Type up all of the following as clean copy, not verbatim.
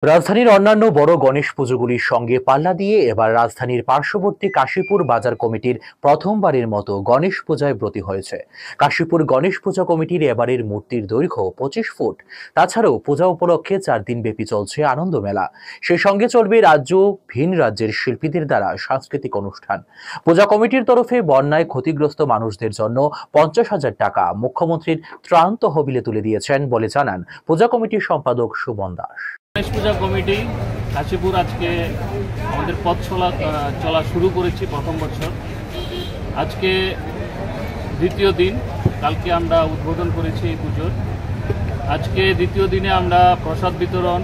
রাজধানীর অন্যান্য বড় গণেশ পুজোগুলির সঙ্গে পাল্লা দিয়ে এবার রাজধানীর পার্শ্ববর্তী কাশীপুর বাজার কমিটির প্রথমবারের মতো গণেশ পূজায় ব্রতী হয়েছে। কাশীপুর গণেশ পূজা কমিটির এবারের মূর্তির দৈর্ঘ্য 25 ফুট। তাছাড়াও পূজা উপলক্ষে 4 দিন ব্যাপী চলছে আনন্দ মেলা। সেই সঙ্গে চলবে রাজ্য ভিন রাজ্যের শিল্পীদের দ্বারা সাংস্কৃতিক অনুষ্ঠান। পূজা কমিটির তরফে বন্যায় ক্ষতিগ্রস্ত মানুষদের জন্য 50,000 টাকা মুখ্যমন্ত্রীর ত্রাণ তহবিলে তুলে দিয়েছেন বলে জানান পূজা কমিটির সম্পাদক সুমন দাস। গণেশ পূজা কমিটি কাশীপুর আজকে আমাদের পথ চলা শুরু করেছি প্রথম বছর। আজকে দ্বিতীয় দিন, কালকে আমরা উদ্বোধন করেছি এই পুজোর। আজকে দ্বিতীয় দিনে আমরা প্রসাদ বিতরণ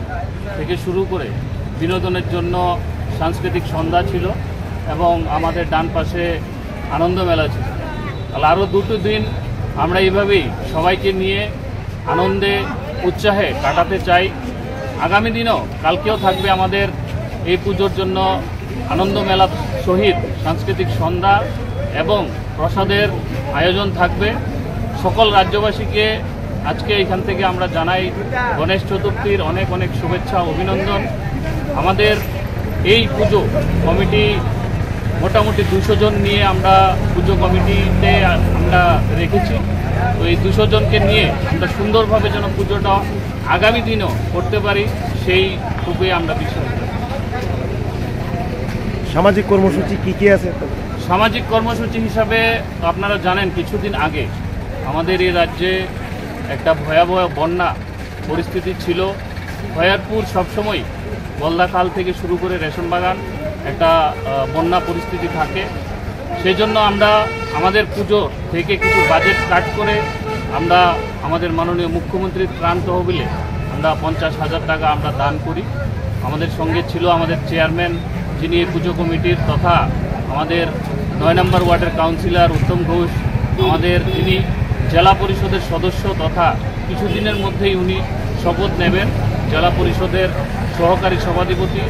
থেকে শুরু করে বিনোদনের জন্য সাংস্কৃতিক সন্ধ্যা ছিল এবং আমাদের ডান পাশে আনন্দ মেলা ছিল। আরও দুটো দিন আমরা এইভাবেই সবাইকে নিয়ে আনন্দে উৎসাহে কাটাতে চাই। আগামী দিনও কালকেও থাকবে আমাদের এই পুজোর জন্য আনন্দ মেলা সহিত সাংস্কৃতিক সন্ধ্যা এবং প্রসাদের আয়োজন থাকবে। সকল রাজ্যবাসীকে আজকে এখান থেকে আমরা জানাই গণেশ চতুর্থীর অনেক অনেক শুভেচ্ছা, অভিনন্দন। আমাদের এই পুজো কমিটি মোটামুটি 200 জন নিয়ে আমরা পুজো কমিটিতে আমরা রেখেছি। তো এই 200 জনকে নিয়ে আমরা সুন্দরভাবে যেন পুজোটা আগামী দিনও করতে পারি, সেই খুবই আমরা বিশ্বাস করি। সামাজিক কর্মসূচি কি আছে? সামাজিক কর্মসূচি হিসাবে আপনারা জানেন কিছুদিন আগে আমাদের এই রাজ্যে একটা ভয়াবহ বন্যা পরিস্থিতি ছিল। খয়ারপুর সবসময় বলদাখাল থেকে শুরু করে রেশন বাগান একটা বন্যা পরিস্থিতি থাকে। সেই জন্য আমরা আমাদের পুজো থেকে কিছু বাজেট কাট করে আমরা আমাদের মাননীয় মুখ্যমন্ত্রীর ত্রাণ তহবিলে আমরা 50,000 টাকা আমরা দান করি। আমাদের সঙ্গে ছিল আমাদের চেয়ারম্যান, যিনি পুজো কমিটির, তথা আমাদের 9 নম্বর ওয়ার্ডের কাউন্সিলর উত্তম ঘোষ, আমাদের যিনি জেলা পরিষদের সদস্য, তথা কিছুদিনের মধ্যেই উনি শপথ নেবেন জেলা পরিষদের সহকারী সভাধিপতি।